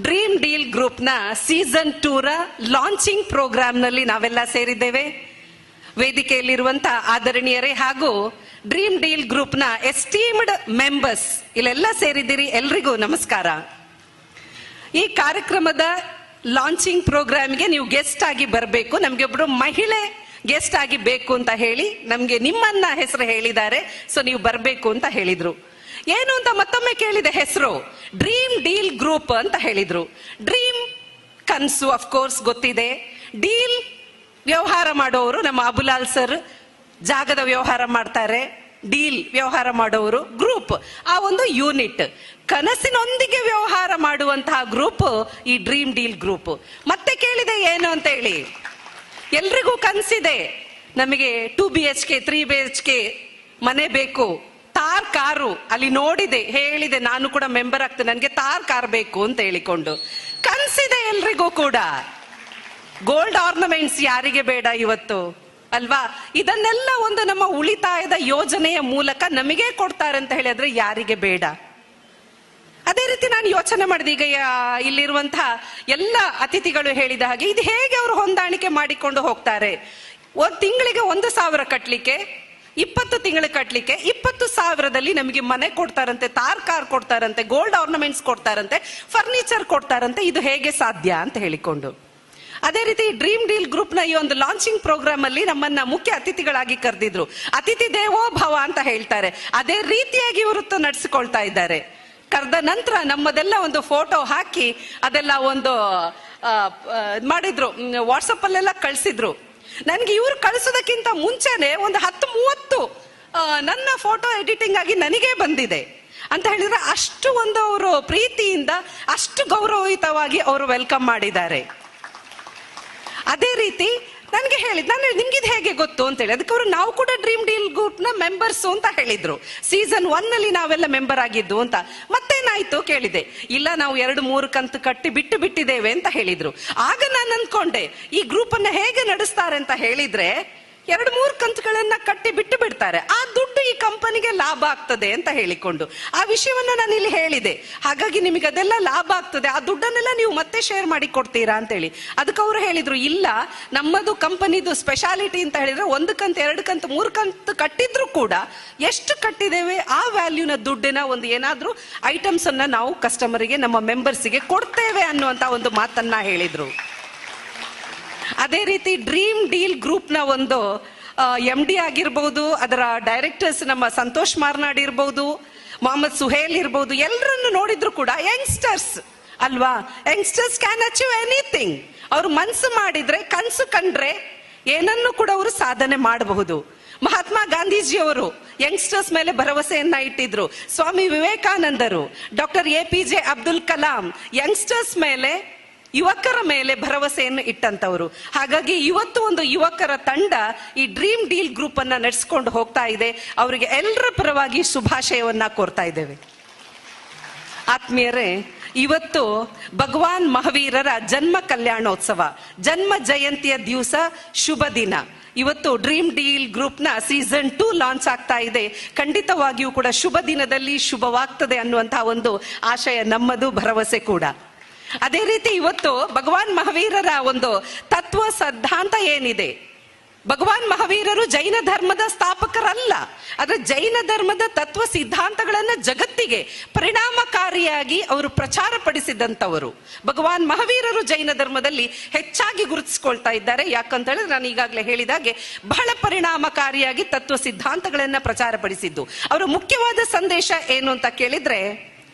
Dream deal ಗ್ರೂಪ್ನ season 2ರ launching ಪ್ರೋಗ್ರಾಂನಲ್ಲಿ ನಾವೆಲ್ಲ ಸೇರಿದ್ದೇವೆ. ವೇದಿಕೆಯಲ್ಲಿರುವಂತ ಆದರಣೀಯರೇ ಹಾಗೂ ಡ್ರೀಮ್ ಡೀಲ್ ಗ್ರೂಪ್ನ ಎಸ್ಟೀಮ್ಡ್ ಮೆಂಬರ್ಸ್ ಇಲ್ಲೆಲ್ಲ ಸೇರಿದ್ದೀರಿ, ಎಲ್ರಿಗೂ ನಮಸ್ಕಾರ. ಈ ಕಾರ್ಯಕ್ರಮದ ಲಾಂಚಿಂಗ್ ಪ್ರೋಗ್ರಾಮ್ಗೆ ನೀವು ಗೆಸ್ಟ್ ಆಗಿ ಬರಬೇಕು. ನಮ್ಗೆ ಒಬ್ರು ಮಹಿಳೆ ಗೆಸ್ಟ್ ಆಗಿ ಬೇಕು ಅಂತ ಹೇಳಿ ನಮ್ಗೆ ನಿಮ್ಮನ್ನ ಹೆಸರು ಹೇಳಿದ್ದಾರೆ. ಸೊ ನೀವು ಬರಬೇಕು ಅಂತ ಹೇಳಿದ್ರು. ಏನು ಅಂತ ಮತ್ತೊಮ್ಮೆ ಕೇಳಿದೆ ಹೆಸರು, ಡ್ರೀಮ್ ಡೀಲ್ ಗ್ರೂಪ್ ಅಂತ ಹೇಳಿದ್ರು. ಡ್ರೀಮ್ ಕನ್ಸು ಅಫ್ಕೋರ್ಸ್ ಗೊತ್ತಿದೆ. ಡೀಲ್ ವ್ಯವಹಾರ ಮಾಡೋರು ನಮ್ಮ ಅಬುಲಾಲ್ ಸರ್ ಜಾಗದ ವ್ಯವಹಾರ ಮಾಡ್ತಾರೆ. ಡೀಲ್ ವ್ಯವಹಾರ ಮಾಡೋರು ಗ್ರೂಪ್, ಆ ಒಂದು ಯೂನಿಟ್. ಕನಸಿನೊಂದಿಗೆ ವ್ಯವಹಾರ ಮಾಡುವಂತಹ ಗ್ರೂಪ್ ಈ ಡ್ರೀಮ್ ಡೀಲ್ ಗ್ರೂಪ್. ಮತ್ತೆ ಕೇಳಿದೆ ಏನು ಅಂತ ಹೇಳಿ, ಎಲ್ರಿಗೂ ಕನಸಿದೆ, ನಮಗೆ 2 BHK 3 BHK ಮನೆ ಬೇಕು, ತಾರ್ ಕಾರು ಅಲ್ಲಿ ನೋಡಿದೆ, ಹೇಳಿದೆ ನಾನು ಕೂಡ ಮೆಂಬರ್ ಆಗ್ತೇನೆ, ನನಗೆ ತಾರ್ ಕಾರ್ ಬೇಕು ಅಂತ ಹೇಳಿಕೊಂಡು ಕನಸಿದೆ ಎಲ್ರಿಗೂ ಕೂಡ. ಗೋಲ್ಡ್ ಆರ್ನಮೆಂಟ್ಸ್ ಯಾರಿಗೆ ಬೇಡ ಇವತ್ತು ಅಲ್ವಾ? ಇದನ್ನೆಲ್ಲ ಒಂದು ನಮ್ಮ ಉಳಿತಾಯದ ಯೋಜನೆಯ ಮೂಲಕ ನಮಗೆ ಕೊಡ್ತಾರೆ ಅಂತ ಹೇಳಿದ್ರೆ ಯಾರಿಗೆ ಬೇಡ? ಅದೇ ರೀತಿ ನಾನು ಯೋಚನೆ ಮಾಡಿದೆ, ಈಗ ಇಲ್ಲಿರುವಂತಹ ಎಲ್ಲ ಅತಿಥಿಗಳು ಹೇಳಿದ ಹಾಗೆ ಇದು ಹೇಗೆ ಅವರು ಹೊಂದಾಣಿಕೆ ಮಾಡಿಕೊಂಡು ಹೋಗ್ತಾರೆ? ಒಂದ್ ತಿಂಗಳಿಗೆ 1,000 ಕಟ್ಲಿಕ್ಕೆ, 20 ತಿಂಗಳು ಕಟ್ಲಿಕ್ಕೆ 20,000ದಲ್ಲಿ ನಮಗೆ ಮನೆ ಕೊಡ್ತಾರಂತೆ, ತಾರ್ ಕಾರ್ ಕೊಡ್ತಾರಂತೆ, ಗೋಲ್ಡ್ ಆರ್ನಮೆಂಟ್ಸ್ ಕೊಡ್ತಾರಂತೆ, ಫರ್ನಿಚರ್ ಕೊಡ್ತಾರಂತೆ. ಇದು ಹೇಗೆ ಸಾಧ್ಯ ಅಂತ ಹೇಳಿಕೊಂಡು ಅದೇ ರೀತಿ ಡ್ರೀಮ್ ಡೀಲ್ ಗ್ರೂಪ್ನ ಈ ಒಂದು ಲಾಂಚಿಂಗ್ ಪ್ರೋಗ್ರಾಮ್ ಅಲ್ಲಿ ನಮ್ಮನ್ನ ಮುಖ್ಯ ಅತಿಥಿಗಳಾಗಿ ಕರೆದಿದ್ರು. ಅತಿಥಿ ದೇವೋ ಭವ ಅಂತ ಹೇಳ್ತಾರೆ, ಅದೇ ರೀತಿಯಾಗಿ ಇವರು ನಡೆಸಿಕೊಳ್ತಾ ಇದ್ದಾರೆ. ಕರೆದ ನಂತರ ನಮ್ಮದೆಲ್ಲ ಒಂದು ಫೋಟೋ ಹಾಕಿ ಅದೆಲ್ಲ ಒಂದು ಮಾಡಿದ್ರು, ವಾಟ್ಸಪ್ ಅಲ್ಲೆಲ್ಲ ಕಳಿಸಿದ್ರು. ನನ್ಗೆ ಇವ್ರು ಕಳಿಸೋದಕ್ಕಿಂತ ಮುಂಚೆನೆ ಒಂದು 10-30 ನನ್ನ ಫೋಟೋ ಎಡಿಟಿಂಗ್ ಆಗಿ ನನಗೆ ಬಂದಿದೆ ಅಂತ ಹೇಳಿದ್ರೆ ಅಷ್ಟು ಒಂದು ಅವರು ಪ್ರೀತಿಯಿಂದ ಅಷ್ಟು ಗೌರವಯುತವಾಗಿ ಅವರು ವೆಲ್ಕಮ್ ಮಾಡಿದ್ದಾರೆ. ಅದೇ ರೀತಿ ನನಗೆ ಹೇಳಿದ್, ನಾನು ನಿಮ್ಗಿದ್ ಹೇಗೆ ಗೊತ್ತು ಅಂತ ಹೇಳಿ ಅದಕ್ಕೆ ಅವರು ನಾವು ಕೂಡ ಡ್ರೀಮ್ ಡೀಲ್ ಗ್ರೂಪ್ ನ ಮೆಂಬರ್ಸ್ ಅಂತ ಹೇಳಿದ್ರು. ಸೀಸನ್ 1 ನಲ್ಲಿ ನಾವೆಲ್ಲ ಮೆಂಬರ್ ಆಗಿದ್ದು ಅಂತ. ಮತ್ತೇನಾಯ್ತು ಕೇಳಿದೆ, ಇಲ್ಲ ನಾವು 2-3 ಕಂತು ಕಟ್ಟಿ ಬಿಟ್ಟಿದ್ದೇವೆ ಅಂತ ಹೇಳಿದ್ರು. ಆಗ ನಾನು ಅಂದ್ಕೊಂಡೆ ಈ ಗ್ರೂಪ್ ಅನ್ನ ಹೇಗೆ ನಡೆಸ್ತಾರೆ ಅಂತ ಹೇಳಿದ್ರೆ 2-3 ಕಂತುಗಳನ್ನ ಕಟ್ಟಿ ಬಿಡ್ತಾರೆ, ಆ ದುಡ್ಡು ಈ ಕಂಪನಿಗೆ ಲಾಭ ಆಗ್ತದೆ ಅಂತ ಹೇಳಿಕೊಂಡು ಆ ವಿಷಯವನ್ನ ನಾನು ಇಲ್ಲಿ ಹೇಳಿದೆ. ಹಾಗಾಗಿ ನಿಮಗೆ ಅದೆಲ್ಲ ಲಾಭ ಆಗ್ತದೆ, ಆ ದುಡ್ಡನ್ನೆಲ್ಲ ನೀವು ಮತ್ತೆ ಶೇರ್ ಮಾಡಿ ಕೊಡ್ತೀರಾ ಅಂತ ಹೇಳಿ. ಅದಕ್ಕೆ ಅವರು ಹೇಳಿದ್ರು, ಇಲ್ಲ ನಮ್ಮದು ಕಂಪನಿದು ಸ್ಪೆಷಾಲಿಟಿ ಅಂತ ಹೇಳಿದ್ರೆ 1 ಕಂತು 2 ಕಂತು 3 ಕಂತು ಕಟ್ಟಿದ್ರು ಕೂಡ ಎಷ್ಟು ಕಟ್ಟಿದ್ದೇವೆ ಆ ವ್ಯಾಲ್ಯೂನ ದುಡ್ಡಿನ ಒಂದು ಏನಾದ್ರೂ ಐಟಮ್ಸ್ ಅನ್ನ ನಾವು ಕಸ್ಟಮರಿಗೆ, ನಮ್ಮ ಮೆಂಬರ್ಸಿಗೆ ಕೊಡ್ತೇವೆ ಅನ್ನುವಂತ ಒಂದು ಮಾತನ್ನ ಹೇಳಿದ್ರು. ಅದೇ ರೀತಿ ಡ್ರೀಮ್ ಡೀಲ್ ಗ್ರೂಪ್ ನ ಒಂದು MD ಆಗಿರ್ಬಹುದು, ಅದರ ಡೈರೆಕ್ಟರ್ಸ್ ನಮ್ಮ ಸಂತೋಷ್ ಮಾರ್ನಾಡ್ ಇರ್ಬಹುದು, ಮೊಹಮ್ಮದ್ ಸುಹೇಲ್ ಇರ್ಬಹುದು, ಎಲ್ಲರನ್ನು ನೋಡಿದ್ರು ಕೂಡ ಯಂಗ್ಸ್ಟರ್ಸ್ ಅಲ್ವಾ? Youngsters can achieve anything. ಅವ್ರು ಮನ್ಸು ಮಾಡಿದ್ರೆ, ಕನ್ಸು ಕಂಡ್ರೆ ಏನನ್ನು ಕೂಡ ಅವರು ಸಾಧನೆ ಮಾಡಬಹುದು. ಮಹಾತ್ಮ ಗಾಂಧೀಜಿ ಅವರು ಯಂಗ್ಸ್ಟರ್ಸ್ ಮೇಲೆ ಭರವಸೆಯನ್ನ ಇಟ್ಟಿದ್ರು. ಸ್ವಾಮಿ ವಿವೇಕಾನಂದರು, doctor APJ Abdul Kalam youngsters ಮೇಲೆ, ಯುವಕರ ಮೇಲೆ ಭರವಸೆಯನ್ನು ಇಟ್ಟಂತವರು. ಹಾಗಾಗಿ ಇವತ್ತು ಒಂದು ಯುವಕರ ತಂಡ ಈ ಡ್ರೀಮ್ ಡೀಲ್ ಗ್ರೂಪ್ ಅನ್ನ ನಡೆಸ್ಕೊಂಡು ಹೋಗ್ತಾ ಇದೆ. ಅವರಿಗೆ ಎಲ್ಲರ ಪರವಾಗಿ ಶುಭಾಶಯವನ್ನ ಕೋರ್ತಾ ಇದ್ದೇವೆ. ಆತ್ಮೀಯರೇ, ಇವತ್ತು ಭಗವಾನ್ ಮಹಾವೀರರ ಜನ್ಮ ಕಲ್ಯಾಣೋತ್ಸವ, ಜನ್ಮ ಜಯಂತಿಯ ದಿವಸ, ಶುಭ ದಿನ. ಇವತ್ತು ಡ್ರೀಮ್ ಡೀಲ್ ಗ್ರೂಪ್ ನ ಸೀಸನ್ 2 ಲಾಂಚ್ ಆಗ್ತಾ ಇದೆ. ಖಂಡಿತವಾಗಿಯೂ ಕೂಡ ಶುಭ ದಿನದಲ್ಲಿ ಶುಭವಾಗ್ತದೆ ಅನ್ನುವಂತಹ ಒಂದು ಆಶಯ ನಮ್ಮದು, ಭರವಸೆ ಕೂಡ. ಅದೇ ರೀತಿ ಇವತ್ತು ಭಗವಾನ್ ಮಹಾವೀರರ ಒಂದು ತತ್ವ ಸಿದ್ಧಾಂತ ಏನಿದೆ, ಭಗವಾನ್ ಮಹಾವೀರರು ಜೈನ ಧರ್ಮದ ಸ್ಥಾಪಕರಲ್ಲ, ಆದ್ರೆ ಜೈನ ಧರ್ಮದ ತತ್ವ ಸಿದ್ಧಾಂತಗಳನ್ನ ಜಗತ್ತಿಗೆ ಪರಿಣಾಮಕಾರಿಯಾಗಿ ಅವರು ಪ್ರಚಾರ ಪಡಿಸಿದಂತವರು. ಭಗವಾನ್ ಮಹಾವೀರರು ಜೈನ ಧರ್ಮದಲ್ಲಿ ಹೆಚ್ಚಾಗಿ ಗುರುತಿಸ್ಕೊಳ್ತಾ ಇದ್ದಾರೆ. ಯಾಕಂತ ಹೇಳಿದ್ರೆ ನಾನು ಈಗಾಗಲೇ ಹೇಳಿದಾಗೆ ಬಹಳ ಪರಿಣಾಮಕಾರಿಯಾಗಿ ತತ್ವ ಸಿದ್ಧಾಂತಗಳನ್ನ ಪ್ರಚಾರ ಪಡಿಸಿದ್ದು. ಅವರ ಮುಖ್ಯವಾದ ಸಂದೇಶ ಏನು ಅಂತ ಕೇಳಿದ್ರೆ,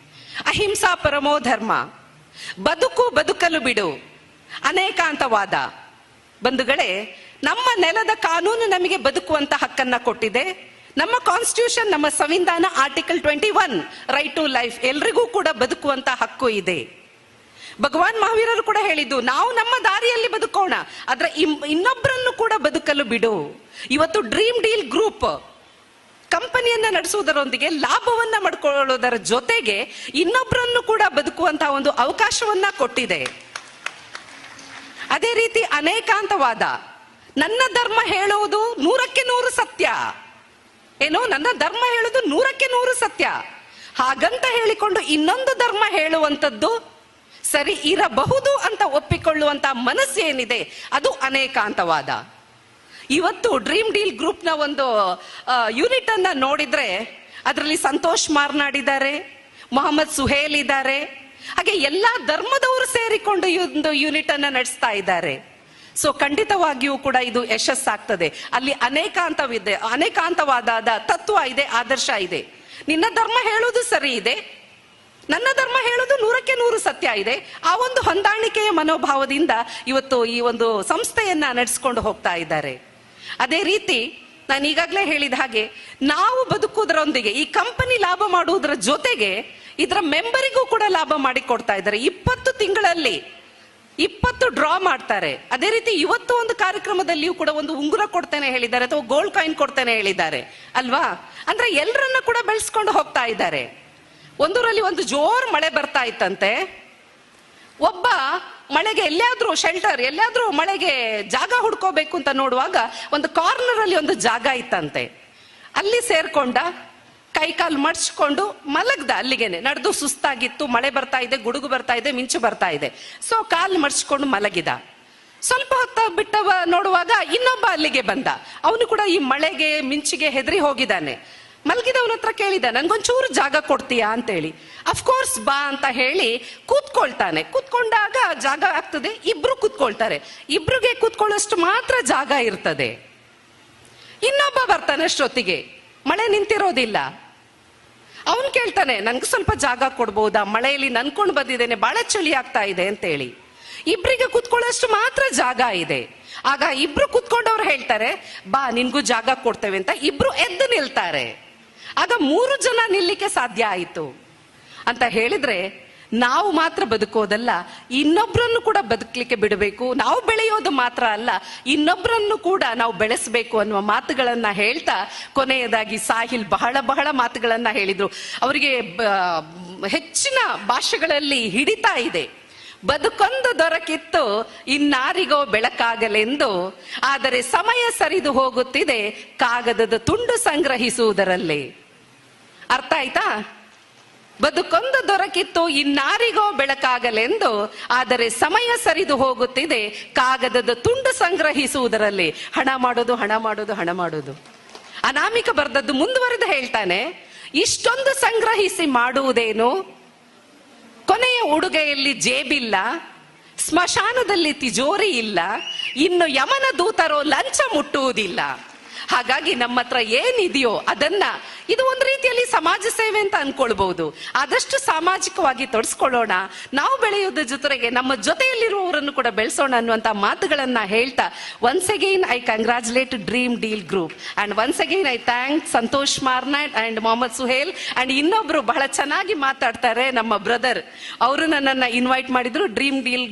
ಅಹಿಂಸಾ ಪರಮೋ ಧರ್ಮ, ಬದುಕಲು ಬಿಡು, ಅನೇಕಾಂತವಾದ. ಬಂಧುಗಳೇ, ನಮ್ಮ ನೆಲದ ಕಾನೂನು ನಮಗೆ ಬದುಕುವಂತ ಹಕ್ಕನ್ನ ಕೊಟ್ಟಿದೆ. ನಮ್ಮ ಕಾನ್ಸ್ಟಿಟ್ಯೂಷನ್, ನಮ್ಮ ಸಂವಿಧಾನ ಆರ್ಟಿಕಲ್ 21 ರೈಟ್ ಟು ಲೈಫ್, ಎಲ್ರಿಗೂ ಕೂಡ ಬದುಕುವಂತ ಹಕ್ಕು ಇದೆ. ಭಗವಾನ್ ಮಹಾವೀರರು ಕೂಡ ಹೇಳಿದ್ದು, ನಾವು ನಮ್ಮ ದಾರಿಯಲ್ಲಿ ಬದುಕೋಣ, ಆದ್ರೆ ಇನ್ನೊಬ್ಬರನ್ನು ಕೂಡ ಬದುಕಲು ಬಿಡು. ಇವತ್ತು ಡ್ರೀಮ್ ಡೀಲ್ ಗ್ರೂಪ್ ಕಂಪನಿಯನ್ನ ನಡೆಸುವುದರೊಂದಿಗೆ ಲಾಭವನ್ನ ಮಾಡ್ಕೊಳ್ಳೋದರ ಜೊತೆಗೆ ಇನ್ನೊಬ್ಬರನ್ನು ಕೂಡ ಬದುಕುವಂತಹ ಒಂದು ಅವಕಾಶವನ್ನ ಕೊಟ್ಟಿದೆ. ಅದೇ ರೀತಿ ಅನೇಕಾಂತವಾದ, ನನ್ನ ಧರ್ಮ ಹೇಳುವುದು 100ಕ್ಕೆ 100 ಸತ್ಯ. ಏನೋ ನನ್ನ ಧರ್ಮ ಹೇಳುವುದು 100ಕ್ಕೆ 100 ಸತ್ಯ. ಹಾಗಂತ ಹೇಳಿಕೊಂಡು ಇನ್ನೊಂದು ಧರ್ಮ ಹೇಳುವಂಥದ್ದು ಸರಿ ಇರಬಹುದು ಅಂತ ಒಪ್ಪಿಕೊಳ್ಳುವಂತ ಮನಸ್ಸು ಏನಿದೆ ಅದು ಅನೇಕಾಂತವಾದ. ಇವತ್ತು ಡ್ರೀಮ್ ಡೀಲ್ ಗ್ರೂಪ್ ನ ಒಂದು ಯೂನಿಟ್ ಅನ್ನ ನೋಡಿದ್ರೆ ಅದರಲ್ಲಿ ಸಂತೋಷ್ ಮಾರ್ನಾಡಿದ್ದಾರೆ, ಮೊಹಮ್ಮದ್ ಸುಹೇಲ್ ಇದ್ದಾರೆ, ಹಾಗೆ ಎಲ್ಲಾ ಧರ್ಮದವರು ಸೇರಿಕೊಂಡು ಈ ಒಂದು ಯೂನಿಟ್ ಅನ್ನ ನಡೆಸ್ತಾ ಇದ್ದಾರೆ. ಸೊ ಖಂಡಿತವಾಗಿಯೂ ಕೂಡ ಇದು ಯಶಸ್ಸಾಗ್ತದೆ. ಅಲ್ಲಿ ಅನೇಕಾಂತವಾದ ತತ್ವ ಇದೆ, ಆದರ್ಶ ಇದೆ. ನಿನ್ನ ಧರ್ಮ ಹೇಳೋದು ಸರಿ ಇದೆ, ನನ್ನ ಧರ್ಮ ಹೇಳೋದು 100% ಸತ್ಯ ಇದೆ. ಆ ಒಂದು ಹೊಂದಾಣಿಕೆಯ ಮನೋಭಾವದಿಂದ ಇವತ್ತು ಈ ಒಂದು ಸಂಸ್ಥೆಯನ್ನ ನಡೆಸ್ಕೊಂಡು ಹೋಗ್ತಾ ಇದ್ದಾರೆ. ಅದೇ ರೀತಿ ನಾನು ಈಗಾಗಲೇ ಹೇಳಿದ ಹಾಗೆ ನಾವು ಬದುಕುವುದರೊಂದಿಗೆ ಈ ಕಂಪನಿ ಲಾಭ ಮಾಡುವುದರ ಜೊತೆಗೆ ಇದರ ಮೆಂಬರಿಗೂ ಕೂಡ ಲಾಭ ಮಾಡಿ ಕೊಡ್ತಾ ಇದ್ದಾರೆ. 20 ತಿಂಗಳಲ್ಲಿ 20 ಡ್ರಾ ಮಾಡ್ತಾರೆ. ಅದೇ ರೀತಿ ಇವತ್ತು ಒಂದು ಕಾರ್ಯಕ್ರಮದಲ್ಲಿಯೂ ಕೂಡ ಒಂದು ಉಂಗುರ ಕೊಡ್ತೇನೆ ಹೇಳಿದ್ದಾರೆ, ಅಥವಾ ಗೋಲ್ಡ್ ಕಾಯಿನ್ ಕೊಡ್ತೇನೆ ಹೇಳಿದ್ದಾರೆ ಅಲ್ವಾ. ಅಂದ್ರೆ ಎಲ್ಲರನ್ನ ಕೂಡ ಬೆಳೆಸ್ಕೊಂಡು ಹೋಗ್ತಾ ಇದ್ದಾರೆ. ಒಂದೂರಲ್ಲಿ ಒಂದು ಜೋರ್ ಮಳೆ ಬರ್ತಾ ಇತ್ತಂತೆ. ಒಬ್ಬ ಮಳೆಗೆ ಎಲ್ಲಾದ್ರೂ ಶೆಲ್ಟರ್, ಎಲ್ಲಾದ್ರೂ ಮಳೆಗೆ ಜಾಗ ಹುಡ್ಕೋಬೇಕು ಅಂತ ನೋಡುವಾಗ ಒಂದು ಕಾರ್ನರ್ ಅಲ್ಲಿ ಒಂದು ಜಾಗ ಇತ್ತಂತೆ. ಅಲ್ಲಿ ಸೇರ್ಕೊಂಡ, ಕೈಕಾಲು ಮಡ್ಚ್ಕೊಂಡು ಮಲಗ್ದ. ಅಲ್ಲಿಗೆನೆ ನಡೆದು ಸುಸ್ತಾಗಿತ್ತು, ಮಳೆ ಬರ್ತಾ ಇದೆ, ಗುಡುಗು ಬರ್ತಾ ಇದೆ, ಮಿಂಚು ಬರ್ತಾ ಇದೆ. ಸೊ ಕಾಲು ಮಡ್ಚ್ಕೊಂಡು ಮಲಗಿದ. ಸ್ವಲ್ಪ ಹೊತ್ತ ಬಿಟ್ಟವ ನೋಡುವಾಗ ಇನ್ನೊಬ್ಬ ಅಲ್ಲಿಗೆ ಬಂದ. ಅವನು ಕೂಡ ಈ ಮಳೆಗೆ ಮಿಂಚಿಗೆ ಹೆದರಿ ಹೋಗಿದ್ದಾನೆ. ಮಲಗಿದವನ ಹತ್ರ ಕೇಳಿದ, ನನ್ಗೊಂಚೂರು ಜಾಗ ಕೊಡ್ತೀಯಾ ಅಂತೇಳಿ. ಅಫ್ಕೋರ್ಸ್ ಬಾ ಅಂತ ಹೇಳಿ ಕೂತ್ಕೊಳ್ತಾನೆ. ಕೂತ್ಕೊಂಡಾಗ ಜಾಗ ಆಗ್ತದೆ, ಇಬ್ರು ಕೂತ್ಕೊಳ್ತಾರೆ. ಇಬ್ರಿಗೆ ಕೂತ್ಕೊಳ್ಳೋಷ್ಟು ಮಾತ್ರ ಜಾಗ ಇರ್ತದೆ. ಇನ್ನೊಬ್ಬ ಬರ್ತಾನೆ ಅಷ್ಟೊತ್ತಿಗೆ, ಮಳೆ ನಿಂತಿರೋದಿಲ್ಲ. ಅವನು ಕೇಳ್ತಾನೆ, ನನ್ಗೆ ಸ್ವಲ್ಪ ಜಾಗ ಕೊಡ್ಬೋದಾ, ಮಳೆಯಲ್ಲಿ ನನ್ಕೊಂಡು ಬಂದಿದ್ದೇನೆ, ಬಹಳ ಚಳಿ ಆಗ್ತಾ ಇದೆ ಅಂತೇಳಿ. ಇಬ್ರಿಗೆ ಕೂತ್ಕೊಳ್ಳೋಷ್ಟು ಮಾತ್ರ ಜಾಗ ಇದೆ. ಆಗ ಇಬ್ರು ಕೂತ್ಕೊಂಡವ್ರು ಹೇಳ್ತಾರೆ, ಬಾ ನಿನ್ಗೂ ಜಾಗ ಕೊಡ್ತೇವೆ ಅಂತ. ಇಬ್ರು ಎದ್ದು ನಿಲ್ತಾರೆ. ಆಗ 3 ಜನ ನಿಲ್ಲಿಕ್ಕೆ ಸಾಧ್ಯ ಆಯಿತು ಅಂತ ಹೇಳಿದ್ರೆ, ನಾವು ಮಾತ್ರ ಬದುಕೋದಲ್ಲ, ಇನ್ನೊಬ್ರನ್ನು ಕೂಡ ಬದುಕಲಿಕ್ಕೆ ಬಿಡಬೇಕು. ನಾವು ಬೆಳೆಯೋದು ಮಾತ್ರ ಅಲ್ಲ, ಇನ್ನೊಬ್ರನ್ನು ಕೂಡ ನಾವು ಬೆಳೆಸಬೇಕು ಅನ್ನುವ ಮಾತುಗಳನ್ನ ಹೇಳ್ತಾ ಕೊನೆಯದಾಗಿ ಸಾಹಿಲ್ ಬಹಳ ಮಾತುಗಳನ್ನ ಹೇಳಿದ್ರು. ಅವರಿಗೆ ಹೆಚ್ಚಿನ ಭಾಷೆಗಳಲ್ಲಿ ಹಿಡಿತಾ ಇದೆ. ಬದುಕೊಂದು ದೊರಕಿತ್ತು ಇನ್ನಾರಿಗೋ ಬೆಳಕಾಗಲೆಂದು, ಆದರೆ ಸಮಯ ಸರಿದು ಹೋಗುತ್ತಿದೆ ಕಾಗದದ ತುಂಡು ಸಂಗ್ರಹಿಸುವುದರಲ್ಲಿ. ಅರ್ಥ ಆಯ್ತಾ? ಬದುಕೊಂದು ದೊರಕಿತ್ತು ಇನ್ನಾರಿಗೋ ಬೆಳಕಾಗಲೆಂದು, ಆದರೆ ಸಮಯ ಸರಿದು ಹೋಗುತ್ತಿದೆ ಕಾಗದದ ತುಂಡು ಸಂಗ್ರಹಿಸುವುದರಲ್ಲಿ. ಹಣ ಮಾಡೋದು. ಅನಾಮಿಕ ಬರ್ದದ್ದು ಮುಂದುವರೆದು ಹೇಳ್ತಾನೆ, ಇಷ್ಟೊಂದು ಸಂಗ್ರಹಿಸಿ ಮಾಡುವುದೇನು, ಕೊನೆಯ ಉಡುಗೆಯಲ್ಲಿ ಜೇಬಿಲ್ಲ, ಸ್ಮಶಾನದಲ್ಲಿ ತಿಜೋರಿ ಇಲ್ಲ, ಇನ್ನು ಯಮನ ದೂತರೋ ಲಂಚ ಮುಟ್ಟುವುದಿಲ್ಲ. ಹಾಗಾಗಿ ನಮ್ಮ ಹತ್ರ ಏನಿದೆಯೋ ಅದನ್ನ, ಇದು ಒಂದು ರೀತಿಯಲ್ಲಿ ಸಮಾಜ ಸೇವೆ ಅಂತ ಅನ್ಕೊಳ್ಬಹುದು, ಆದಷ್ಟು ಸಾಮಾಜಿಕವಾಗಿ ತೊಡಸ್ಕೊಳ್ಳೋಣ. ನಾವು ಬೆಳೆಯೋದ್ರ ಜೊತೆಗೆ ನಮ್ಮ ಜೊತೆಯಲ್ಲಿರುವವರನ್ನು ಕೂಡ ಬೆಳೆಸೋಣ ಅನ್ನುವಂತ ಮಾತುಗಳನ್ನ ಹೇಳ್ತಾ, once again I congratulate dream deal group and once again I thank Santosh Marnad and Mohammed Suhail. And ಇನ್ನೊಬ್ರು ಬಹಳ ಚೆನ್ನಾಗಿ ಮಾತಾಡ್ತಾರೆ, ನಮ್ಮ ಬ್ರದರ್, ಅವರು ನನ್ನನ್ನ ಇನ್ವೈಟ್ ಮಾಡಿದ್ರು ಡ್ರೀಮ್ ಡೀಲ್